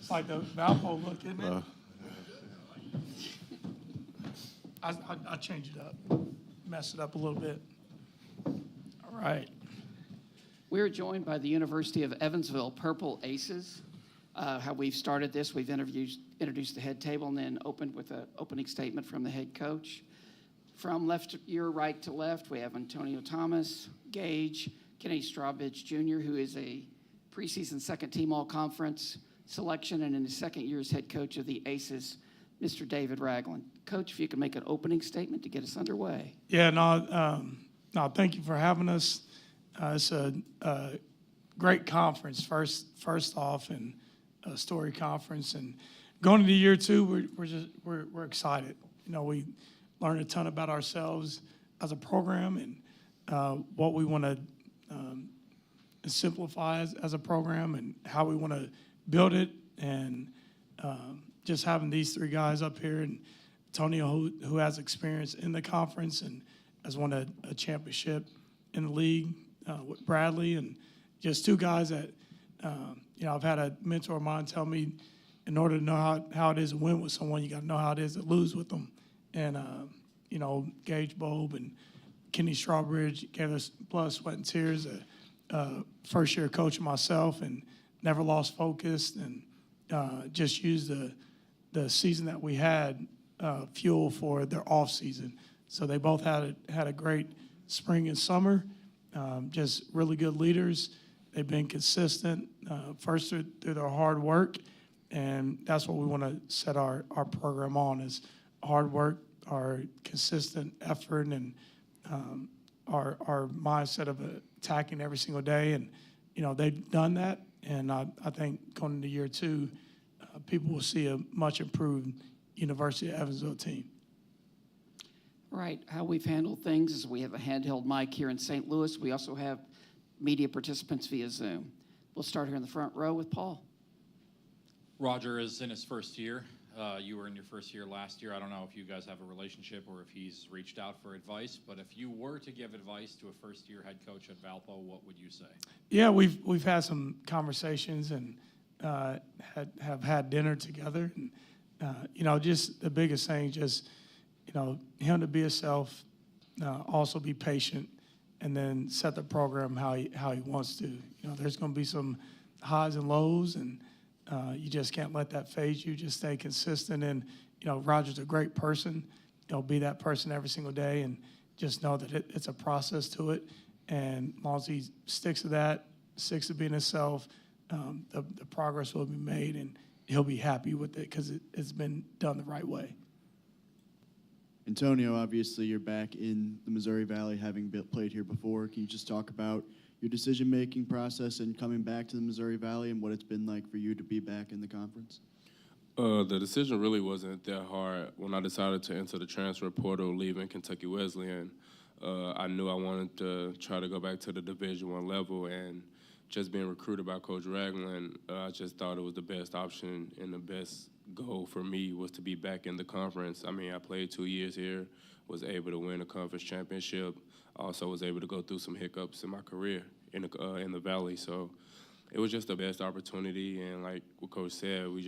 It's like the Valpo look, isn't it? I change it up, mess it up a little bit. All right. We're joined by the University of Evansville Purple Aces. How we've started this, we've introduced the head table and then opened with an opening statement from the head coach. From your right to left, we have Antonio Thomas, Gage, Kenny Strawbridge Jr., who is a preseason second-team all-conference selection and in his second year as head coach of the Aces, Mr. David Ragland. Coach, if you could make an opening statement to get us underway. Yeah, no, thank you for having us. It's a great conference, first off, and a story conference. And going into year two, we're excited. You know, we learned a ton about ourselves as a program and what we want to simplify as a program and how we want to build it. And just having these three guys up here and Antonio, who has experience in the conference and has won a championship in the league with Bradley, and just two guys that, I've had a mentor of mine tell me in order to know how it is to win with someone, you got to know how it is to lose with them. And, Gage Bobe and Kenny Strawbridge gave us blood, sweat, and tears, first-year coach myself, and never lost focus, and just used the season that we had fuel for their off season. So they both had a great spring and summer, just really good leaders. They've been consistent, first through their hard work, and that's what we want to set our program on is hard work, our consistent effort, and our mindset of attacking every single day. And, they've done that, and I think going into year two, people will see a much improved University of Evansville team. Right. How we've handled things is we have a handheld mic here in St. Louis. We also have media participants via Zoom. We'll start here in the front row with Paul. Roger is in his first year. You were in your first year last year. I don't know if you guys have a relationship or if he's reached out for advice, but if you were to give advice to a first-year head coach at Valpo, what would you say? Yeah, we've had some conversations and have had dinner together. And, just the biggest thing, him to be himself, also be patient, and then set the program how he wants to. There's going to be some highs and lows, and you just can't let that phase you. Just stay consistent. And, Roger's a great person. Be that person every single day, and just know that it's a process to it. And as long as he sticks to that, sticks to being himself, the progress will be made, and he'll be happy with it because it's been done the right way. Antonio, obviously you're back in the Missouri Valley, having played here before. Can you just talk about your decision-making process and coming back to the Missouri Valley and what it's been like for you to be back in the conference? The decision really wasn't that hard. When I decided to enter the transfer portal, leaving Kentucky Wesleyan, I knew I wanted to try to go back to the Division I level, and just being recruited by Coach Ragland, I just thought it was the best option, and the best goal for me was to be back in the conference. I mean, I played 2 years here, was able to win a conference championship, also was able to go through some hiccups in my career in the Valley. So it was just the best opportunity, and like what Coach said, we're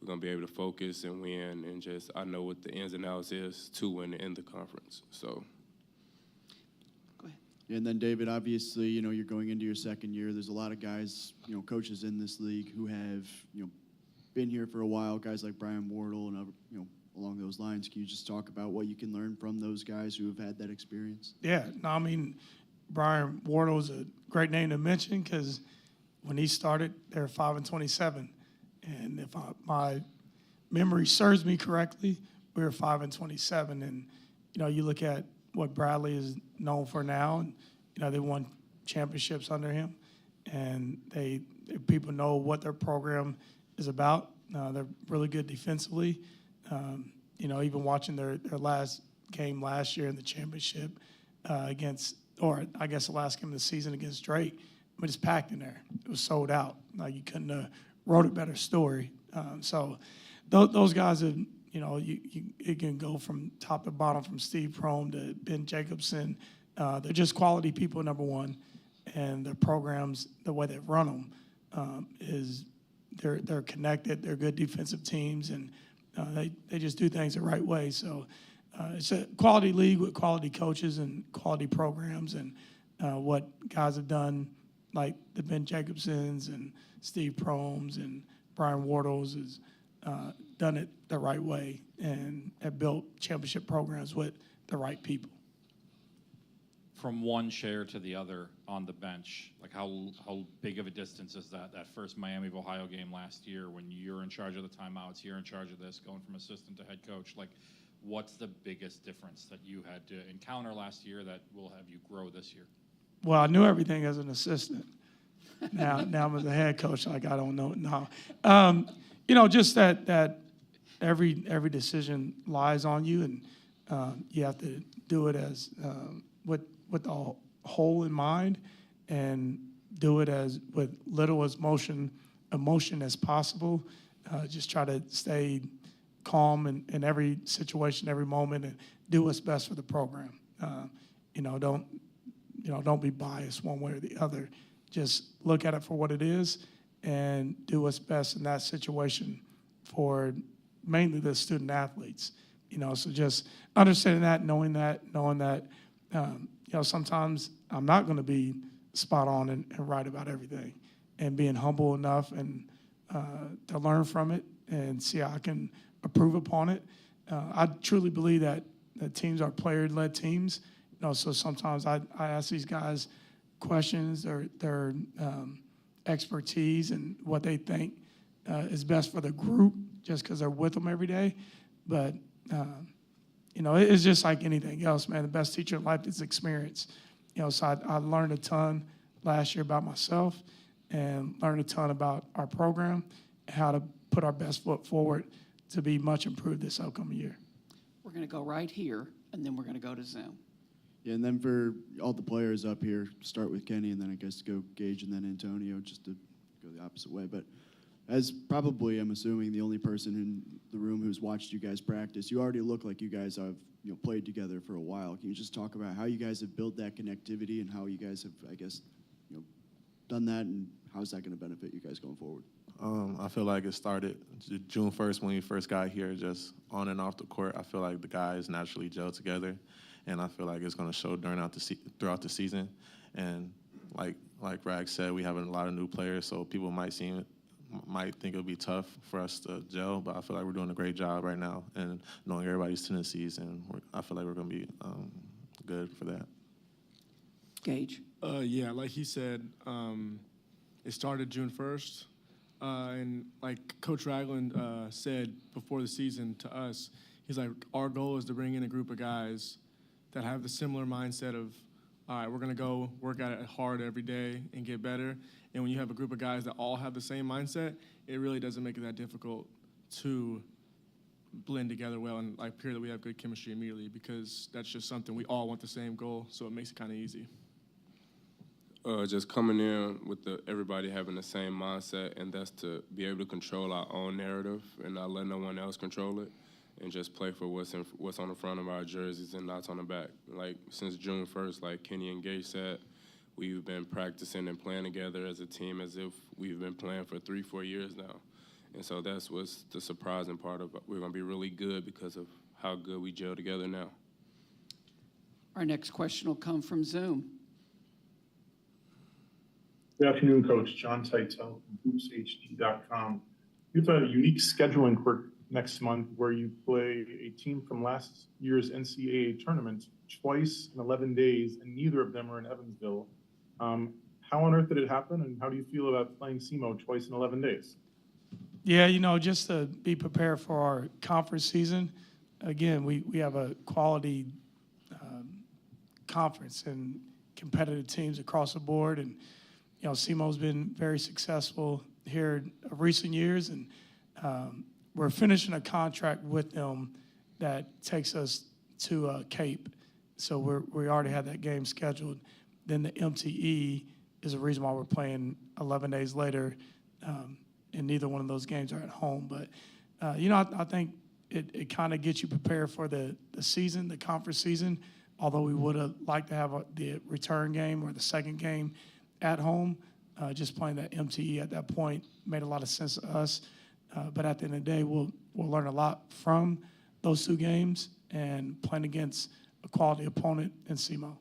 going to be able to focus and win, and I know what the ins and outs is to win in the conference. So. And then, David, obviously, you're going into your second year. There's a lot of guys, coaches in this league who have, been here for a while, guys like Brian Wardle and, along those lines. Can you just talk about what you can learn from those guys who have had that experience? Yeah, Brian Wardle is a great name to mention because when he started, they were 5-27. And if my memory serves me correctly, we were 5-27. And, you look at what Bradley is known for now, and, they won championships under him. And people know what their program is about. They're really good defensively. Even watching their last game last year in the championship the last game of the season against Drake, it's packed in there. It was sold out. Like, you couldn't have wrote a better story. So those guys have, it can go from top to bottom, from Steve Prohm to Ben Jacobson. They're just quality people, number one. And their programs, the way they run them, they're connected. They're good defensive teams, and they just do things the right way. So it's a quality league with quality coaches and quality programs, and what guys have done, like the Ben Jacobsons and Steve Promes and Brian Wardles, has done it the right way and have built championship programs with the right people. From one chair to the other on the bench, like how big of a distance is that? That first Miami of Ohio game last year, when you're in charge of the timeouts, you're in charge of this, going from assistant to head coach. Like, what's the biggest difference that you had to encounter last year that will have you grow this year? Well, I knew everything as an assistant. Now I'm as a head coach, like I don't know it now. Just that every decision lies on you, and you have to do it as with the whole in mind, and do it as with little as emotion as possible. Just try to stay calm in every situation, every moment, and do what's best for the program. Don't be biased one way or the other. Just look at it for what it is and do what's best in that situation for mainly the student athletes. So just understanding that, knowing that, sometimes I'm not going to be spot on and right about everything, and being humble enough and to learn from it and see how I can improve upon it. I truly believe that the teams are player-led teams. So sometimes I ask these guys questions or their expertise and what they think is best for the group, just because they're with them every day. But it's just like anything else, man. The best teacher in life is experience. So I learned a ton last year about myself, and learned a ton about our program and how to put our best foot forward to be much improved this upcoming year. We're going to go right here, and then we're going to go to Zoom. Yeah, and then for all the players up here, start with Kenny, and then I guess go Gage and then Antonio, just to go the opposite way. But as probably, I'm assuming, the only person in the room who's watched you guys practice, you already look like you guys have played together for a while. Can you just talk about how you guys have built that connectivity and how you guys have, I guess, done that, and how's that going to benefit you guys going forward? I feel like it started June 1st when we first got here, just on and off the court. I feel like the guys naturally gel together, and I feel like it's going to show throughout the season. And like Rag said, we have a lot of new players, so people might think it'll be tough for us to gel, but I feel like we're doing a great job right now and knowing everybody's tendencies, and I feel like we're going to be good for that. Gage? Yeah, like he said, it started June 1st. And like Coach Ragland said before the season to us, he's like, our goal is to bring in a group of guys that have the similar mindset of, all right, we're going to go work at it hard every day and get better. And when you have a group of guys that all have the same mindset, it really doesn't make it that difficult to blend together well and like appear that we have good chemistry immediately, because that's just something we all want the same goal, so it makes it kind of easy. Just coming in with everybody having the same mindset, and that's to be able to control our own narrative and not let no one else control it, and just play for what's on the front of our jerseys and not on the back. Like, since June 1st, like Kenny and Gage said, we've been practicing and playing together as a team as if we've been playing for 3-4 years now. And so that's what's the surprising part of it. We're going to be really good because of how good we gel together now. Our next question will come from Zoom. Good afternoon, Coach. John Titel from HoopsHD.com. You have a unique scheduling quirk next month where you play a team from last year's NCAA tournament twice in 11 days, and neither of them are in Evansville. How on earth did it happen, and how do you feel about playing SEMO twice in 11 days? Yeah, just to be prepared for our conference season. Again, we have a quality conference and competitive teams across the board, and SEMO's been very successful here in recent years, and we're finishing a contract with them that takes us to Cape. So we already had that game scheduled. Then the MTE is the reason why we're playing 11 days later, and neither one of those games are at home. But, I think it kind of gets you prepared for the season, the conference season, although we would have liked to have the return game or the second game at home. Just playing that MTE at that point made a lot of sense to us. But at the end of the day, we'll learn a lot from those 2 games and playing against a quality opponent in SEMO.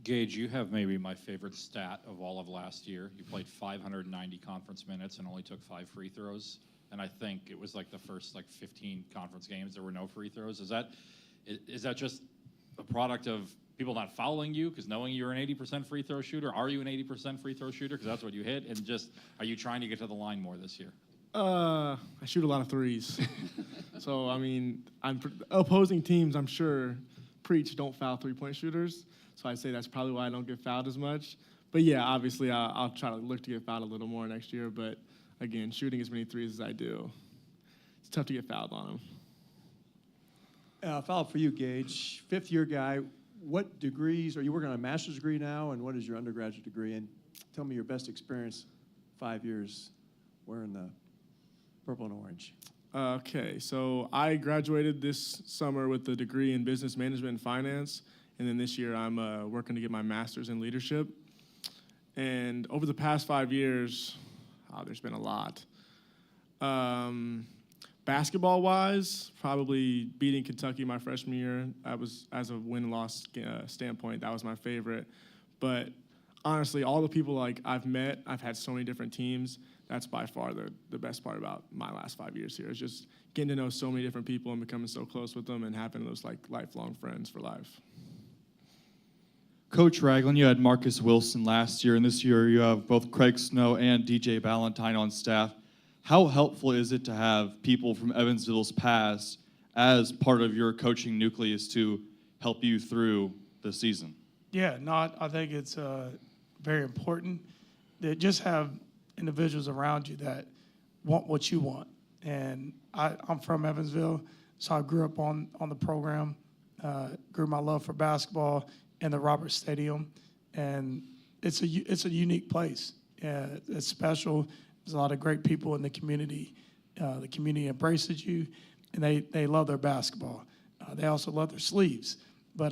Gage, you have maybe my favorite stat of all of last year. You played 590 conference minutes and only took 5 free throws. And I think it was like the first 15 conference games there were no free throws. Is that just a product of people not following you because knowing you're an 80% free throw shooter? Are you an 80% free throw shooter because that's what you hit? And just are you trying to get to the line more this year? I shoot a lot of threes. So, I mean, opposing teams, I'm sure, preach don't foul three-point shooters. So I'd say that's probably why I don't get fouled as much. But, yeah, obviously I'll try to look to get fouled a little more next year. But, again, shooting as many threes as I do, it's tough to get fouled on them. Foul for you, Gage. 5th-year guy. What degrees, are you working on a master's degree now, and what is your undergraduate degree? And tell me your best experience 5 years wearing the purple and orange. Okay, so I graduated this summer with a degree in business management and finance, and then this year I'm working to get my master's in leadership. And over the past 5 years, there's been a lot. Basketball-wise, probably beating Kentucky my freshman year. I was, as a win-loss standpoint, that was my favorite. But honestly, all the people I've met, I've had so many different teams. That's by far the best part about my last 5 years here is just getting to know so many different people and becoming so close with them and having those lifelong friends for life. Coach Ragland, you had Marcus Wilson last year, and this year you have both Craig Snow and DJ Ballantyne on staff. How helpful is it to have people from Evansville's past as part of your coaching nucleus to help you through the season? Yeah, I think it's very important that just have individuals around you that want what you want. And I'm from Evansville, so I grew up on the program, grew my love for basketball in the Roberts Stadium, and it's a unique place. It's special. There's a lot of great people in the community. The community embraces you, and they love their basketball. They also love their sleeves. But,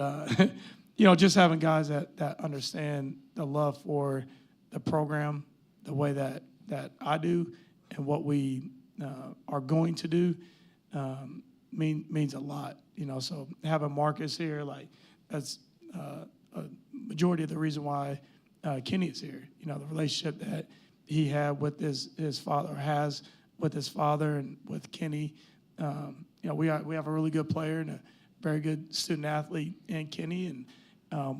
just having guys that understand the love for the program, the way that I do, and what we are going to do means a lot. So having Marcus here, that's a majority of the reason why Kenny is here. The relationship that he had with his father, or has with his father and with Kenny. We have a really good player and a very good student athlete in Kenny, and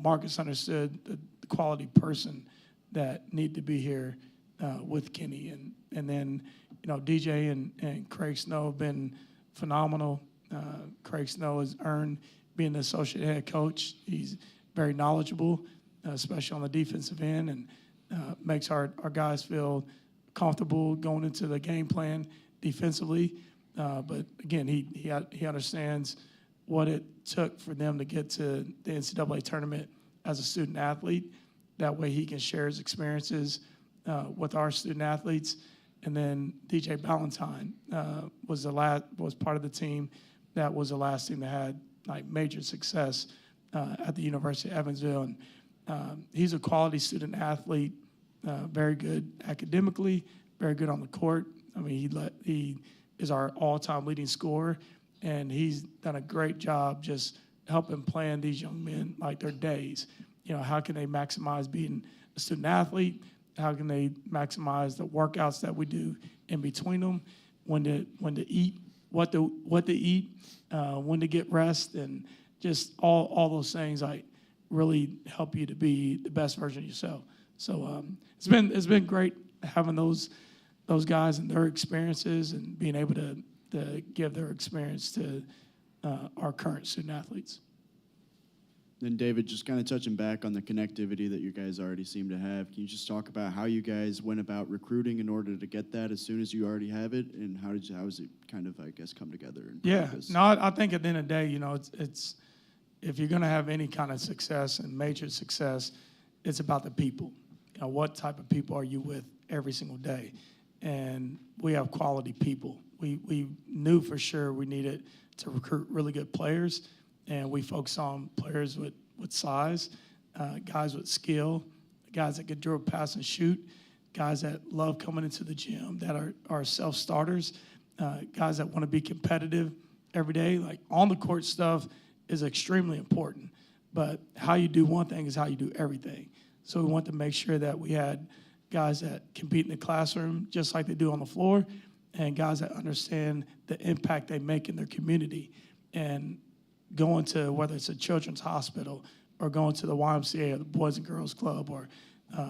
Marcus understood the quality person that need to be here with Kenny. And then, DJ and Craig Snow have been phenomenal. Craig Snow has earned being the associate head coach. He's very knowledgeable, especially on the defensive end, and makes our guys feel comfortable going into the game plan defensively. But again, he understands what it took for them to get to the NCAA tournament as a student athlete. That way he can share his experiences with our student athletes. And then DJ Ballantyne was part of the team that was the last team that had major success at the University of Evansville. And he's a quality student athlete, very good academically, very good on the court. I mean, he is our all-time leading scorer, and he's done a great job just helping plan these young men their days. How can they maximize being a student athlete? How can they maximize the workouts that we do in between them? When to eat, what to eat, when to get rest, and just all those things really help you to be the best version of yourself. So it's been great having those guys and their experiences and being able to give their experience to our current student athletes. Then David, just kind of touching back on the connectivity that you guys already seem to have, can you just talk about how you guys went about recruiting in order to get that as soon as you already have it, and how has it kind of, come together in practice? No, I think at the end of the day, it's if you're going to have any kind of success and major success, it's about the people. What type of people are you with every single day? And we have quality people. We knew for sure we needed to recruit really good players, and we focus on players with size. guys with skill, guys that can dribble, pass, and shoot, guys that love coming into the gym, that are self-starters, guys that want to be competitive every day. Like, on the court stuff is extremely important, but how you do one thing is how you do everything. So we want to make sure that we had guys that compete in the classroom just like they do on the floor, and guys that understand the impact they make in their community. And going to, whether it's a children's hospital or going to the YMCA or the Boys and Girls Club or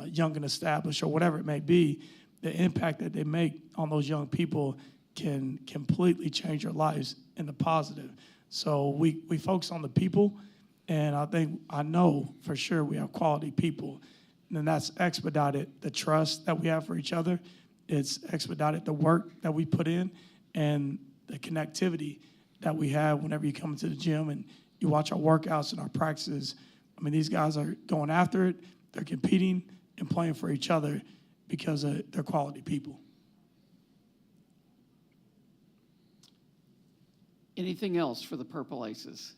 Young and Established or whatever it may be, the impact that they make on those young people can completely change their lives in the positive. So we focus on the people, and I know for sure we have quality people. And that's expedited the trust that we have for each other. It's expedited the work that we put in and the connectivity that we have whenever you come into the gym and you watch our workouts and our practices. I mean, these guys are going after it. They're competing and playing for each other because they're quality people. Anything else for the Purple Aces?